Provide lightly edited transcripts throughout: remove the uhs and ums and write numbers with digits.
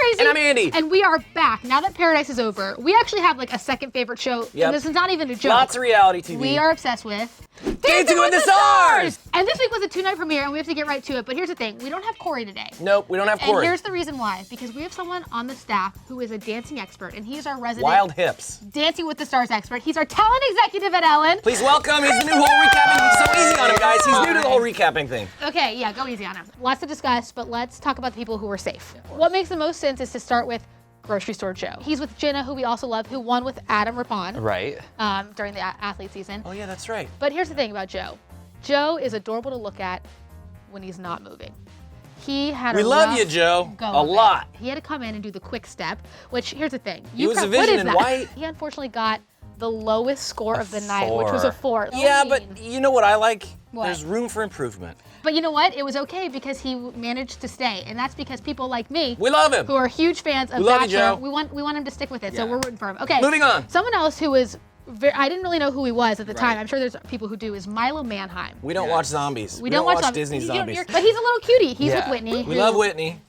Crazy. And I'm Andy. And we are back. Now that Paradise is over, we actually have like a second favorite show. Yep. And this is not even a joke. Lots of reality TV. We are obsessed with Dancing with the Stars! And this week was a 2-night premiere, and we have to get right to it. But here's the thing. We don't have Corey today. Nope, we don't have Corey. And here's the reason why. Because we have someone on the staff who is a dancing expert, and he's our resident Wild hips. Dancing with the Stars expert. He's our talent executive at Ellen. Please welcome. He's the new whole recapping. He's so easy on him, guys. He's new to the whole recapping thing. Okay, yeah, go easy on him. Lots to discuss, but let's talk about the people who are safe. What makes the most sense is to start with Grocery Store Joe. He's with Jenna, who we also love, who won with Adam Rippon. Right. During the athlete season. Oh yeah, that's right. But here's the thing about Joe. Joe is adorable to look at when he's not moving. He had We love you, Joe. A lot. He had to come in and do the quick step, which here's the thing. He was a vision in white. He unfortunately got the lowest score of the night, which was a 4. Yeah, but you know what I like? What? There's room for improvement. But you know what? It was okay because he managed to stay, and that's because people like me, We love him. who are huge fans of We love you, Bachelor, Joe. we want him to stick with it. So Yeah. we're rooting for him. Okay. Moving on. Someone else who was I didn't really know who he was at the time. I'm sure there's people who do. Is Milo Manheim. We don't watch zombies. We don't watch Disney zombies. But he's a little cutie. He's Yeah. with Whitney. We love Whitney.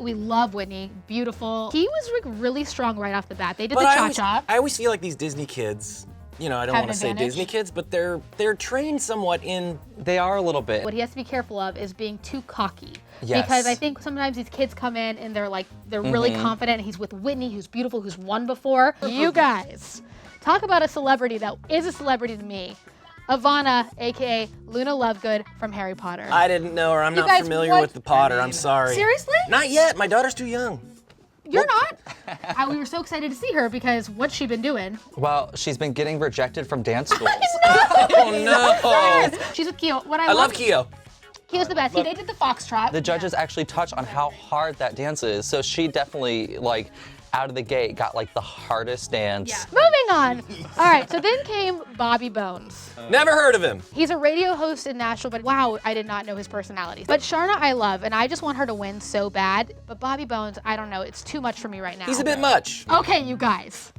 We love Whitney. Beautiful. He was like really strong right off the bat. They did the But cha-cha. I always feel like these Disney kids, you know, I don't Have want to an say advantage. Disney kids, but they're trained somewhat in. They are a little bit. What he has to be careful of is being too cocky. Yes. Because I think sometimes these kids come in and they're really confident. He's with Whitney, who's beautiful, who's won before. You guys, talk about a celebrity that is a celebrity to me. Ivana, aka Luna Lovegood from Harry Potter. I didn't know her. I'm not guys, familiar what- with the Potter. I'm sorry. Seriously? Not yet. My daughter's too young. You're not? We were so excited to see her because what's she been doing? Well, she's been getting rejected from dance schools. Oh no! She's with Keo. What I love Keo. Keo's the best. They did the foxtrot. The judges actually touch on how hard that dance is, so she definitely, like, out of the gate got like the hardest dance. Yeah. Moving on. All right, so then came Bobby Bones. Never heard of him. He's a radio host in Nashville, but wow, I did not know his personality. But Sharna I love, and I just want her to win so bad. But Bobby Bones, I don't know, it's too much for me right now. He's a bit much. Okay, you guys.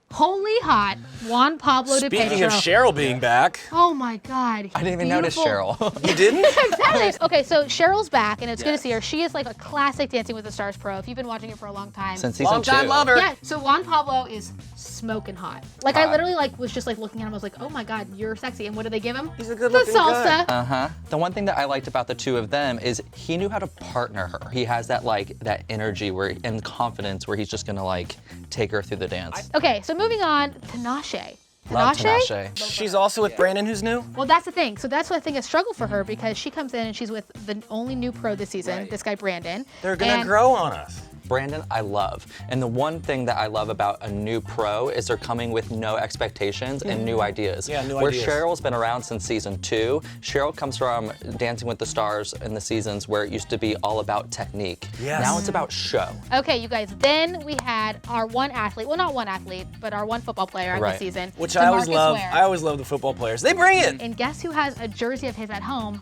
Holy hot, Juan Pablo de Speaking of Pedro. Cheryl being back. Oh my God. I didn't even notice Beautiful. Cheryl. You didn't? Exactly. Okay, so Cheryl's back, and it's good to see her. She is like a classic Dancing with the Stars pro. If you've been watching it for a long time. Since season Long time 2. lover. Yeah, so Juan Pablo is smoking hot. Like I Hot. literally was just like looking at him. I was like, oh my God, you're sexy. And what did they give him? He's a The good-looking salsa. guy. The one thing that I liked about the two of them is he knew how to partner her. He has that that energy and confidence where he's just gonna like take her through the dance. Okay, so moving on, Tinashe. Love Tinashe. She's also with Brandon, who's new. Well, that's the thing. So that's what I think is a struggle for her because she comes in and she's with the only new pro this season, this guy Brandon. They're gonna And grow on us. Brandon, I love. And the one thing that I love about a new pro is they're coming with no expectations and new ideas. Yeah, new Where ideas. Cheryl's been around since season 2, Cheryl comes from Dancing with the Stars in the seasons where it used to be all about technique. Yes. Now it's about show. Okay, you guys, then we had our one athlete, well, not one athlete, but our one football player of the Right. season. Which I always DeMarcus love. Ware. I always love the football players. They bring it. And guess who has a jersey of his at home?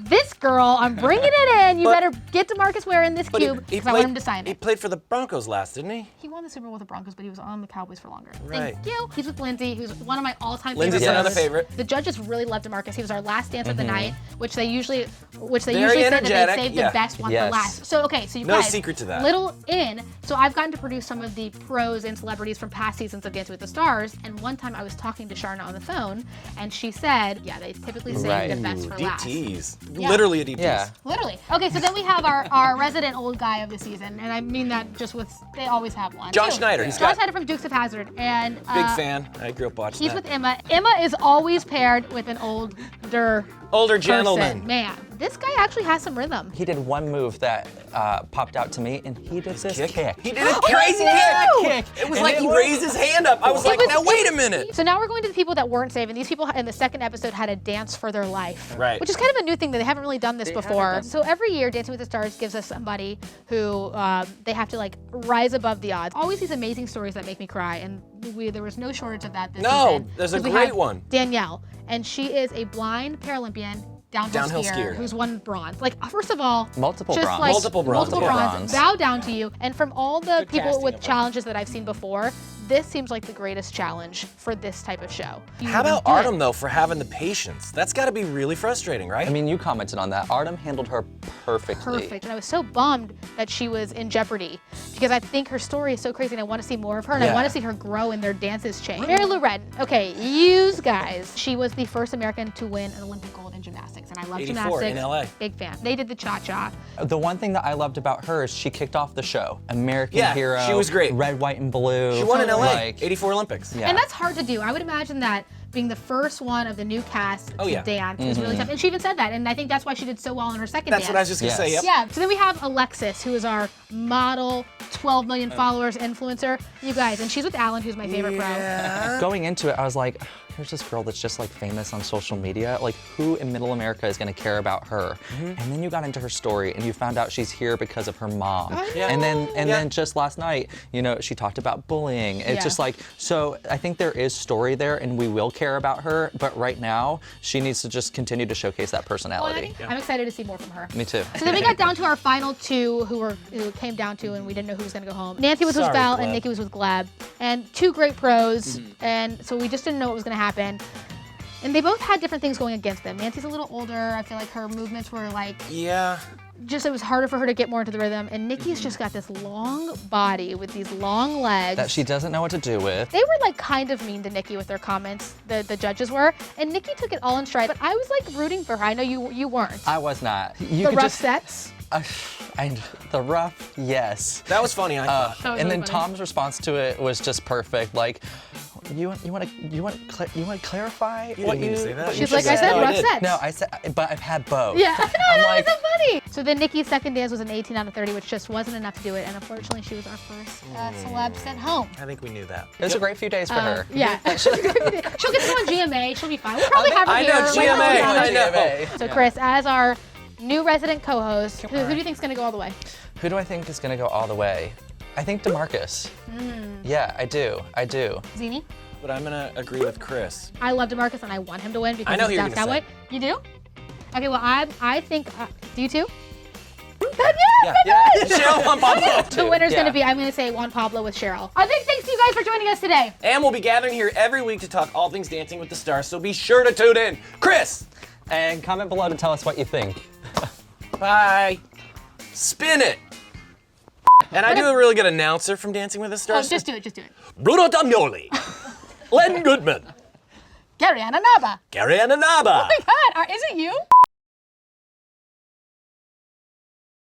This girl, I'm bringing it in. You But- better get DeMarcus Ware in this But cube because I want him to sign He it. played for the Broncos last, didn't he? He won the Super Bowl with the Broncos, but he was on the Cowboys for longer. Right. Thank you. He's with Lindsay, who's one of my all-time Lindsay's favorite another judges. favorite. The judges really loved DeMarcus. He was our last dance of the night, which they usually Very say that they energetic, save yeah. the best one Yes. for last. So okay, so you No guys, secret to that. Little in. So I've gotten to produce some of the pros and celebrities from past seasons of Dancing with the Stars, and one time I was talking to Sharna on the phone, and she said, yeah, they typically save Right. the best for Deep last. tease. Yeah. Literally a deep Yeah. tease. Literally. Okay, so then we have our resident old guy of the season, and I mean that just with, they always have one. John Schneider. He's John got Schneider from Dukes of Hazzard, and big fan. I grew up watching he's that. with Emma. Emma is always paired with an older Older person. gentleman. Man, this guy actually has some rhythm. He did one move that popped out to me, and he did this kick. He did a Oh, crazy no! kick. It was And like it he was- raised his hand up. I was like, was- now wait a minute. So now we're going to the people that weren't saving. These people in the second episode had a dance for their life. Right. Which is kind of a new thing that they haven't really done this before. So every year, Dancing with the Stars gives us somebody who they have to like rise above the odds. Always these amazing stories that make me cry, and there was no shortage of that this No, season. there's a 'Cause we great have one. Danielle, and she is a blind Paralympian. Downhill skier. who's won bronze. Like, first of all, Multiple just bronze. like Multiple bronze. multiple Multiple bronze. bronze. Bow down to you. And from all the people casting with of her. challenges that I've seen before, this seems like the greatest challenge for this type of show. How about Artem, though, for having the patience? That's got to be really frustrating, right? I mean, you commented on that. Artem handled her perfectly. Perfect. And I was so bummed that she was in jeopardy because I think her story is so crazy and I want to see more of her and I want to see her grow and their dances change. Mary Lou Retton. Okay, you guys. She was the first American to win an Olympic gold in gymnastics and I love 84 gymnastics. in LA. Big fan. They did the cha-cha. The one thing that I loved about her is she kicked off the show. American hero. She was great. Red, white, and blue. She won in LA, Like, 84 Olympics. Yeah. And that's hard to do. I would imagine that being the first one of the new cast to dance is really tough. And she even said that, and I think that's why she did so well in her second dance. That's what I was just going to say, yep. Yeah, so then we have Alexis, who is our model, 12 million followers influencer. You guys, and she's with Alan, who's my favorite pro. Going into it, I was like, here's this girl that's just like famous on social media. Like, who in middle America is gonna care about her? And then you got into her story and you found out she's here because of her mom. And then just last night, you know, she talked about bullying. It's just like, so I think there is story there and we will care about her, but right now, she needs to just continue to showcase that personality. I'm excited to see more from her. Me too. So then we got down to our final two who came down to and we didn't know who was gonna go home. Nancy was with Val and Nikki was with Gleb. And two great pros, and so we just didn't know what was gonna happen. And they both had different things going against them. Nancy's a little older. I feel like her movements were like, just it was harder for her to get more into the rhythm. And Nikki's just got this long body with these long legs. That she doesn't know what to do with. They were like kind of mean to Nikki with their comments, the judges were. And Nikki took it all in stride, but I was like rooting for her. I know you weren't. I was not. The rough sets? And the rough, yes. That was funny, I thought. And then Tom's response to it was just perfect. Like, you want to clarify what you? Say that. She's like, I said rough sets. No, I said, but I've had both. Yeah, I'm like, so funny. So then Nikki's second dance was an 18 out of 30, which just wasn't enough to do it. And unfortunately, she was our first celeb sent home. I think we knew that. It was a great few days for her. Yeah. She'll get to go on GMA. She'll be fine. We'll probably have her I here. know, GMA. I know. So Chris, as our new resident co-host, who do you think's gonna go all the way? Who do I think is gonna go all the way? I think DeMarcus. Yeah, I do. Zini? But I'm gonna agree with Chris. I love DeMarcus and I want him to win because I know he's who you're down gonna Cowboy. You do? Okay, well I think, do you too? Yeah. Cheryl, Juan Pablo. The winner's gonna be, I'm gonna say Juan Pablo with Cheryl. A big thanks to you guys for joining us today. And we'll be gathering here every week to talk all things Dancing with the Stars, so be sure to tune in. Chris! And comment below to tell us what you think. Bye. Spin it. And I do a really good announcer from Dancing with the Stars. Just do it. Bruno Damioli. Len Goodman. Gary Ananaba. Gary Ananaba. Oh my God, is it you?